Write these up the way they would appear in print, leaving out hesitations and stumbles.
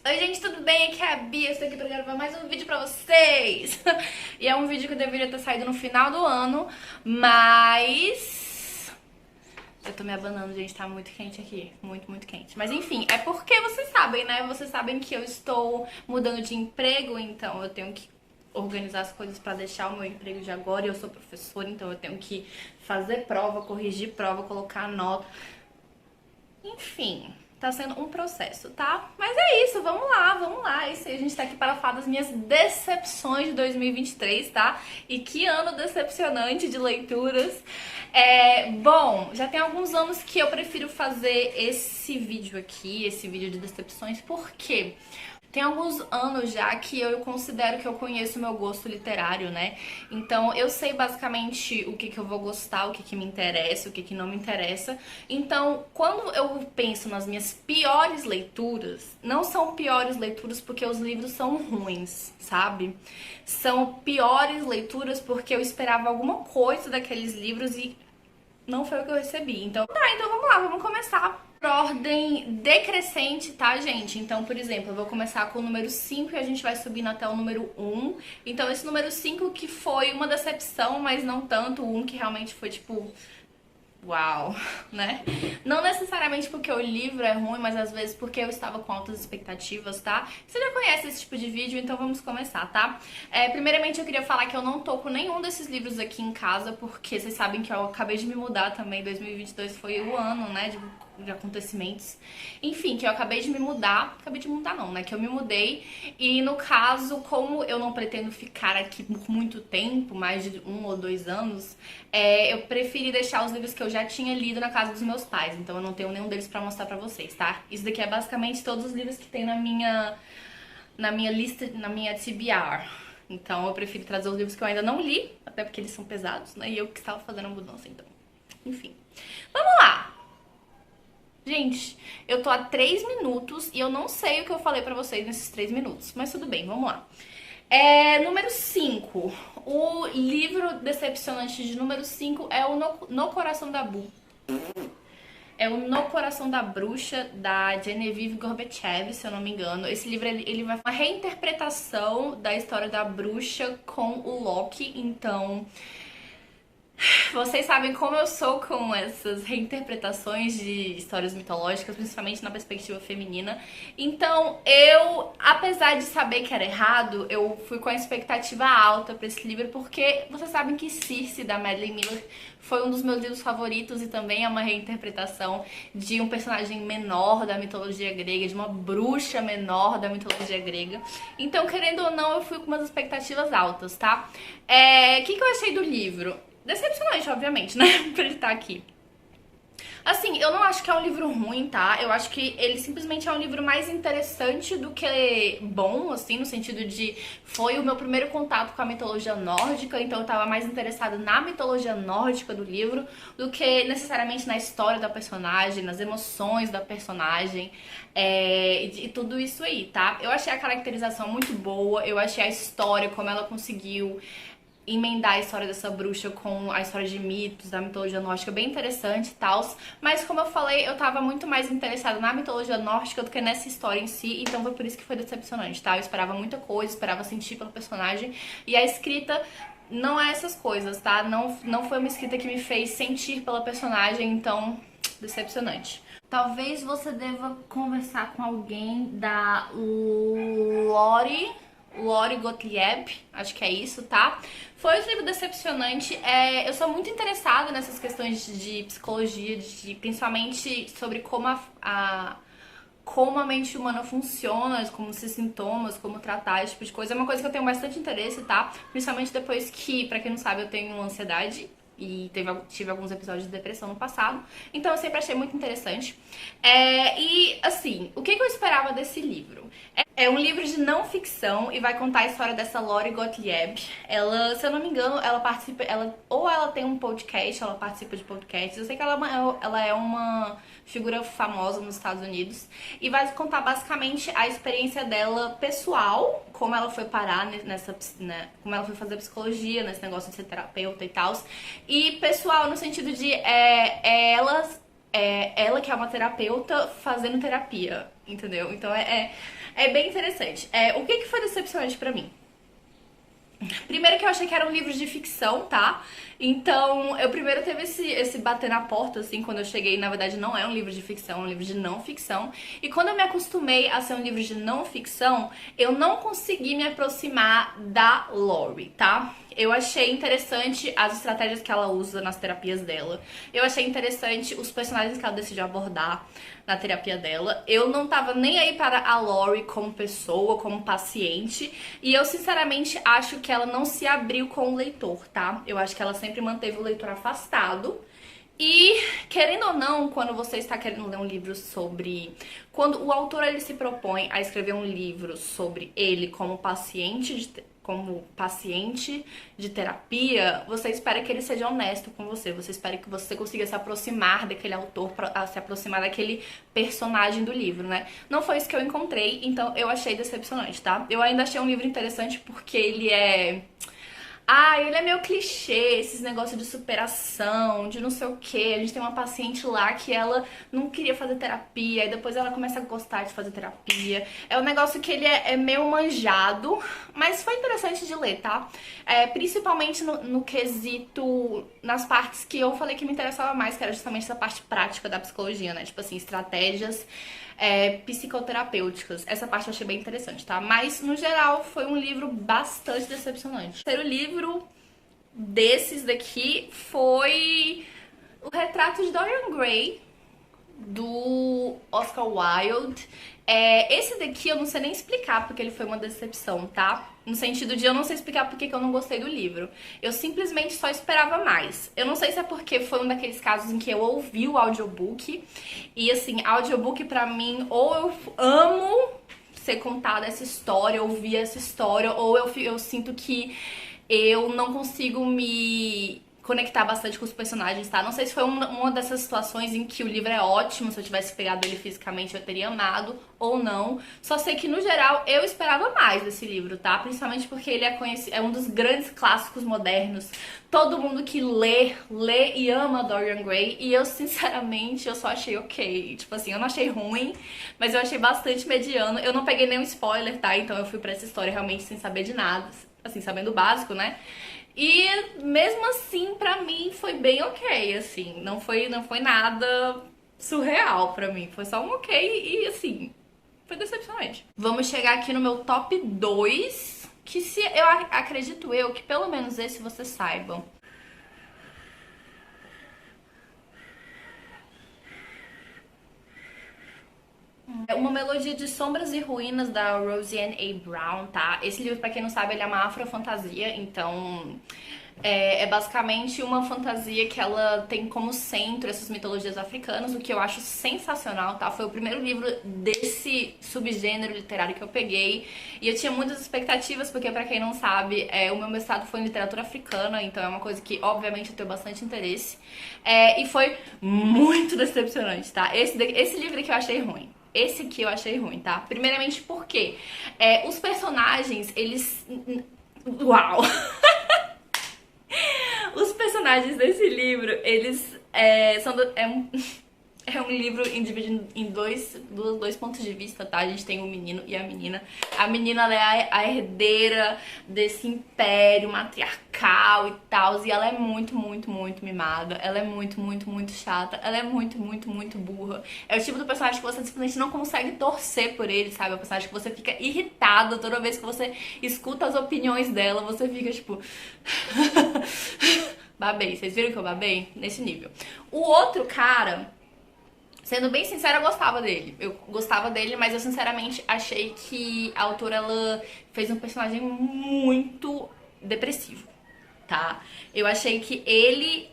Oi gente, tudo bem? Aqui é a Bia, estou aqui para gravar mais um vídeo pra vocês. E é um vídeo que deveria ter saído no final do ano, mas eu tô me abanando, gente, tá muito quente aqui, muito quente. Mas enfim, é porque vocês sabem, né? Vocês sabem que eu estou mudando de emprego, então eu tenho que organizar as coisas pra deixar o meu emprego de agora. E eu sou professora, então eu tenho que fazer prova, corrigir prova, colocar nota. Enfim, tá sendo um processo, tá? Mas é isso, vamos lá. É isso aí, a gente tá aqui para falar das minhas decepções de 2023, tá? E que ano decepcionante de leituras. Bom, já tem alguns anos que eu prefiro fazer esse vídeo aqui, esse vídeo de decepções, por quê? Tem alguns anos já que eu considero que eu conheço o meu gosto literário, né? Então eu sei basicamente o que eu vou gostar, o que me interessa, o que não me interessa. Então, quando eu penso nas minhas piores leituras, não são piores leituras porque os livros são ruins, sabe? São piores leituras porque eu esperava alguma coisa daqueles livros e não foi o que eu recebi. Então, então vamos lá, vamos começar por ordem decrescente, tá, gente? Então, por exemplo, eu vou começar com o número 5 e a gente vai subindo até o número 1. Então, esse número 5 que foi uma decepção, mas não tanto. O 1 que realmente foi, tipo, uau, né? Não necessariamente porque o livro é ruim, mas às vezes porque eu estava com altas expectativas, tá? Você já conhece esse tipo de vídeo, então vamos começar, tá? Primeiramente eu queria falar que eu não tô com nenhum desses livros aqui em casa, porque vocês sabem que eu acabei de me mudar também, 2022 foi o ano, né, de acontecimentos. Enfim, que eu acabei de me mudar, não, né, que eu me mudei e no caso, como eu não pretendo ficar aqui por muito tempo, mais de 1 ou 2 anos, eu preferi deixar os livros que eu já tinha lido na casa dos meus pais, então eu não tenho nenhum deles pra mostrar pra vocês, tá? Isso daqui é basicamente todos os livros que tem na minha lista, na minha TBR. Então eu prefiro trazer os livros que eu ainda não li, até porque eles são pesados, né? E eu que estava fazendo a mudança, então. Enfim. Vamos lá! Gente, eu tô há 3 minutos e eu não sei o que eu falei pra vocês nesses 3 minutos, mas tudo bem, vamos lá. Número 5. O livro decepcionante de número 5 é o No Coração da Bu. É o No Coração da Bruxa, da Genevieve Gorbachev, se eu não me engano. Esse livro ele vai uma reinterpretação da história da bruxa com o Loki, então vocês sabem como eu sou com essas reinterpretações de histórias mitológicas, principalmente na perspectiva feminina. Então, apesar de saber que era errado, eu fui com a expectativa alta pra esse livro, porque vocês sabem que Circe, da Madeline Miller, foi um dos meus livros favoritos e também é uma reinterpretação de um personagem menor da mitologia grega, de uma bruxa menor da mitologia grega. Então, querendo ou não, eu fui com umas expectativas altas, tá? O que eu achei do livro? Decepcionante, obviamente, né? Pra ele estar aqui. Assim, eu não acho que é um livro ruim, tá? Eu acho que ele simplesmente é um livro mais interessante do que bom, assim, no sentido de foi o meu primeiro contato com a mitologia nórdica, então eu tava mais interessada na mitologia nórdica do livro do que necessariamente na história da personagem, nas emoções da personagem e tudo isso aí, tá? Eu achei a caracterização muito boa, eu achei a história, como ela conseguiu emendar a história dessa bruxa com a história de mitos, da mitologia nórdica, bem interessante e tal. Mas como eu falei, eu tava muito mais interessada na mitologia nórdica do que nessa história em si, então foi por isso que foi decepcionante, tá? Eu esperava muita coisa, esperava sentir pelo personagem, e a escrita não é essas coisas, tá? Não foi uma escrita que me fez sentir pela personagem, então decepcionante. Talvez você deva conversar com alguém da Lori Gottlieb, acho que é isso, tá? Foi um livro decepcionante. Eu sou muito interessada nessas questões de psicologia, principalmente sobre como a mente humana funciona, como os sintomas, como tratar esse tipo de coisa. É uma coisa que eu tenho bastante interesse, tá? Principalmente depois que, pra quem não sabe, eu tenho ansiedade e tive alguns episódios de depressão no passado. Então eu sempre achei muito interessante. E assim, o que eu esperava desse livro? É um livro de não ficção e vai contar a história dessa Lori Gottlieb. Ela, se eu não me engano, ela tem um podcast, ela participa de podcasts. Eu sei que ela é uma figura famosa nos Estados Unidos e vai contar basicamente a experiência dela pessoal, como ela foi parar como ela foi fazer psicologia, nesse negócio de ser terapeuta e tal. E pessoal no sentido de ela é ela que é uma terapeuta fazendo terapia, entendeu? Então é bem interessante. O que foi decepcionante pra mim? Primeiro que eu achei que era um livro de ficção, tá? Então, eu primeiro teve esse bater na porta, assim, quando eu cheguei. Na verdade, não é um livro de ficção, é um livro de não ficção. E quando eu me acostumei a ser um livro de não ficção, eu não consegui me aproximar da Lori, tá? Eu achei interessante as estratégias que ela usa nas terapias dela. Eu achei interessante os personagens que ela decidiu abordar na terapia dela. Eu não tava nem aí para a Lori como pessoa, como paciente. E eu, sinceramente, acho que ela não se abriu com o leitor, tá? Eu acho que ela sempre manteve o leitor afastado. E, querendo ou não, quando você está querendo ler um livro sobre... Quando o autor ele se propõe a escrever um livro sobre ele como paciente de terapia, você espera que ele seja honesto com você. Você espera que você consiga se aproximar daquele autor, se aproximar daquele personagem do livro, né? Não foi isso que eu encontrei, então eu achei decepcionante, tá? Eu ainda achei um livro interessante porque ele ele é meio clichê, esses negócios de superação, de não sei o que. A gente tem uma paciente lá que ela não queria fazer terapia, e depois ela começa a gostar de fazer terapia. É um negócio que ele é meio manjado, mas foi interessante de ler, tá? Principalmente no quesito, nas partes que eu falei que me interessava mais, que era justamente essa parte prática da psicologia, né? Tipo assim, estratégias psicoterapêuticas. Essa parte eu achei bem interessante, tá? Mas, no geral, foi um livro bastante decepcionante. O terceiro livro desses daqui foi O Retrato de Dorian Gray, do Oscar Wilde. Esse daqui eu não sei nem explicar porque ele foi uma decepção, tá? No sentido de eu não sei explicar porque que eu não gostei do livro. Eu simplesmente só esperava mais. Eu não sei se é porque foi um daqueles casos em que eu ouvi o audiobook. E assim, audiobook pra mim, ou eu amo ser contada essa história, ouvir essa história, ou eu sinto que eu não consigo me conectar bastante com os personagens, tá? Não sei se foi uma dessas situações em que o livro é ótimo, se eu tivesse pegado ele fisicamente eu teria amado, ou não. Só sei que, no geral, eu esperava mais desse livro, tá? Principalmente porque ele é um dos grandes clássicos modernos. Todo mundo que lê e ama Dorian Gray, e eu, sinceramente, eu só achei ok. Tipo assim, eu não achei ruim, mas eu achei bastante mediano. Eu não peguei nenhum spoiler, tá? Então eu fui pra essa história realmente sem saber de nada, assim, sabendo o básico, né? E mesmo assim, pra mim, foi bem ok, assim. Não foi nada surreal pra mim. Foi só um ok e, assim, foi decepcionante. Vamos chegar aqui no meu top 2, que acredito eu que pelo menos esse vocês saibam. É Uma Melodia de Sombras e Ruínas, da Roseanne A. Brown, tá? Esse livro, pra quem não sabe, ele é uma afrofantasia, então é basicamente uma fantasia que ela tem como centro essas mitologias africanas, o que eu acho sensacional, tá? Foi o primeiro livro desse subgênero literário que eu peguei, e eu tinha muitas expectativas, porque pra quem não sabe, o meu mestrado foi em literatura africana, então é uma coisa que, obviamente, eu tenho bastante interesse, e foi muito decepcionante, tá? Esse livro aqui eu achei ruim. Esse aqui eu achei ruim, tá? Primeiramente porque os personagens, eles... Uau! Os personagens desse livro, eles são... É um livro dividido em dois pontos de vista, tá? A gente tem o menino e a menina. A menina, ela é a herdeira desse império matriarcal e tal. E ela é muito, muito, muito mimada. Ela é muito, muito, muito chata. Ela é muito, muito, muito burra. É o tipo do personagem que você simplesmente não consegue torcer por ele, sabe? É o personagem que você fica irritado toda vez que você escuta as opiniões dela. Você fica, tipo... Babei. Vocês viram que eu babei? Nesse nível. O outro cara... Sendo bem sincera, eu gostava dele. Eu gostava dele, mas eu sinceramente achei que a autora, ela fez um personagem muito depressivo, tá? Eu achei que ele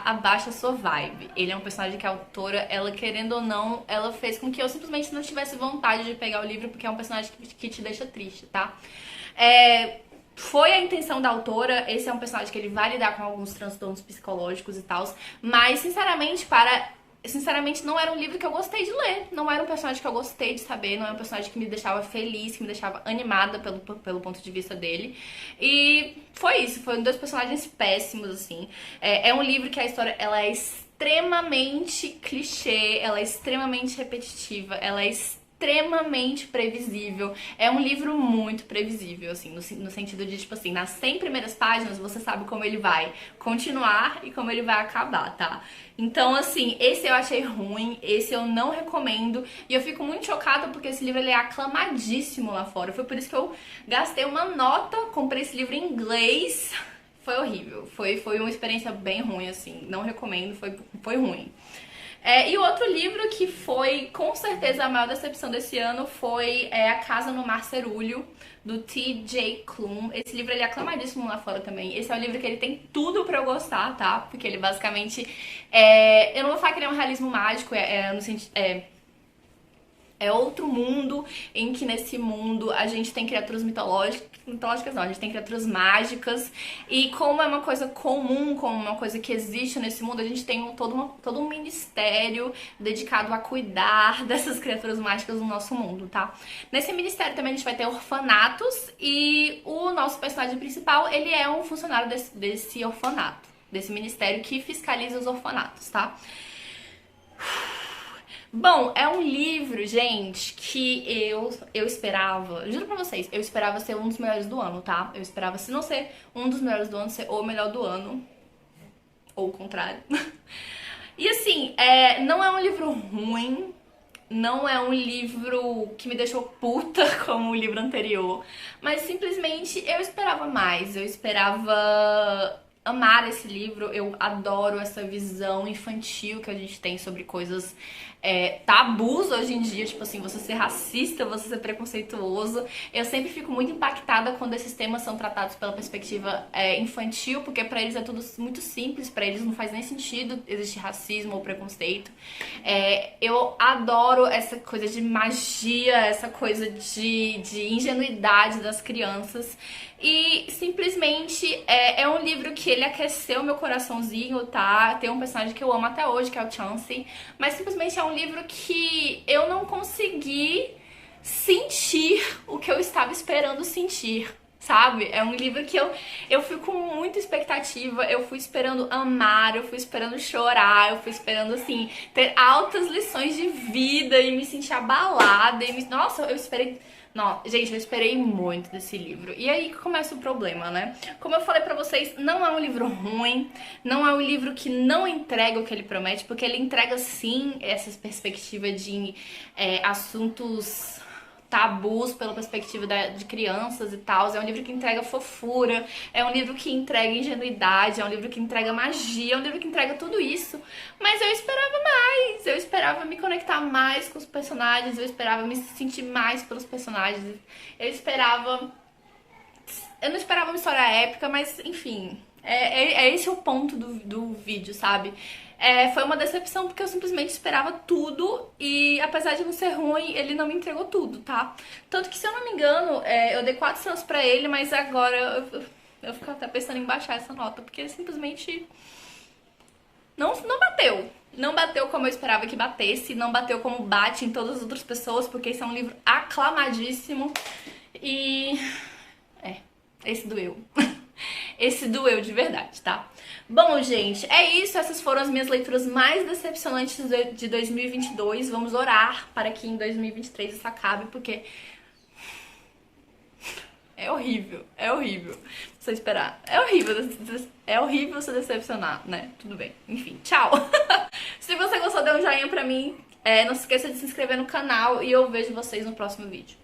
abaixa a sua vibe. Ele é um personagem que a autora, ela querendo ou não, ela fez com que eu simplesmente não tivesse vontade de pegar o livro, porque é um personagem que te deixa triste, tá? Foi a intenção da autora, esse é um personagem que ele vai lidar com alguns transtornos psicológicos e tal, mas sinceramente, não era um livro que eu gostei de ler. Não era um personagem que eu gostei de saber. Não era um personagem que me deixava feliz, que me deixava animada pelo ponto de vista dele. E foi isso. Foram dois personagens péssimos, assim. É um livro que a história ela é extremamente extremamente clichê, ela é extremamente repetitiva, ela é extremamente previsível. É um livro muito previsível, assim, no sentido de, tipo assim, nas 100 primeiras páginas você sabe como ele vai continuar e como ele vai acabar, tá? Então, assim, esse eu achei ruim, esse eu não recomendo, e eu fico muito chocada porque esse livro ele é aclamadíssimo lá fora. Foi por isso que eu gastei uma nota, comprei esse livro em inglês. Foi horrível, foi uma experiência bem ruim, assim, não recomendo, foi ruim. E o outro livro que foi, com certeza, a maior decepção desse ano foi A Casa no Mar Cerúleo, do T.J. Klum. Esse livro ele é aclamadíssimo lá fora também. Esse é um livro que ele tem tudo pra eu gostar, tá? Porque ele basicamente... eu não vou falar que ele é um realismo mágico, no sentido... É outro mundo em que nesse mundo a gente tem criaturas mitológicas não, a gente tem criaturas mágicas, e como é uma coisa comum, como uma coisa que existe nesse mundo, a gente tem todo um ministério dedicado a cuidar dessas criaturas mágicas no nosso mundo, tá? Nesse ministério também a gente vai ter orfanatos, e o nosso personagem principal, ele é um funcionário desse orfanato, desse ministério que fiscaliza os orfanatos, tá? Bom, é um livro, gente, que eu esperava, juro pra vocês, eu esperava ser um dos melhores do ano, tá? Eu esperava, se não ser um dos melhores do ano, ser o melhor do ano, ou o contrário. E assim, não é um livro ruim, não é um livro que me deixou puta como o livro anterior, mas simplesmente eu esperava mais, eu esperava amar esse livro. Eu adoro essa visão infantil que a gente tem sobre coisas tabus hoje em dia, tipo assim, você ser racista, você ser preconceituoso. Eu sempre fico muito impactada quando esses temas são tratados pela perspectiva infantil, porque pra eles é tudo muito simples, pra eles não faz nem sentido existir racismo ou preconceito. Eu adoro essa coisa de magia, essa coisa de ingenuidade das crianças. E simplesmente é um livro que ele aqueceu meu coraçãozinho, tá? Tem um personagem que eu amo até hoje, que é o Chansey. Mas simplesmente é um livro que eu não consegui sentir o que eu estava esperando sentir, sabe? É um livro que eu fui com muita expectativa, eu fui esperando amar, eu fui esperando chorar, eu fui esperando, assim, ter altas lições de vida e me sentir abalada. Nossa, eu esperei... Não, gente, eu esperei muito desse livro. E aí que começa o problema, né? Como eu falei pra vocês, não é um livro ruim, não é um livro que não entrega o que ele promete, porque ele entrega sim essa perspectiva de assuntos tabus pela perspectiva de crianças e tal. É um livro que entrega fofura, é um livro que entrega ingenuidade, é um livro que entrega magia, é um livro que entrega tudo isso. Mas eu esperava mais, eu esperava me conectar mais com os personagens, eu esperava me sentir mais pelos personagens, eu não esperava uma história épica, mas enfim, esse o ponto do vídeo, sabe? Foi uma decepção porque eu simplesmente esperava tudo e apesar de não ser ruim, ele não me entregou tudo, tá? Tanto que, se eu não me engano, eu dei 4 estrelas pra ele, mas agora eu fico até pensando em baixar essa nota, porque ele simplesmente não bateu. Não bateu como eu esperava que batesse, não bateu como bate em todas as outras pessoas, porque esse é um livro aclamadíssimo e... esse doeu. Esse doeu de verdade, tá? Bom, gente, é isso. Essas foram as minhas leituras mais decepcionantes de 2022. Vamos orar para que em 2023 isso acabe, porque é horrível você esperar. É horrível se decepcionar, né? Tudo bem, enfim, tchau. Se você gostou, dê um joinha pra mim. Não se esqueça de se inscrever no canal e eu vejo vocês no próximo vídeo.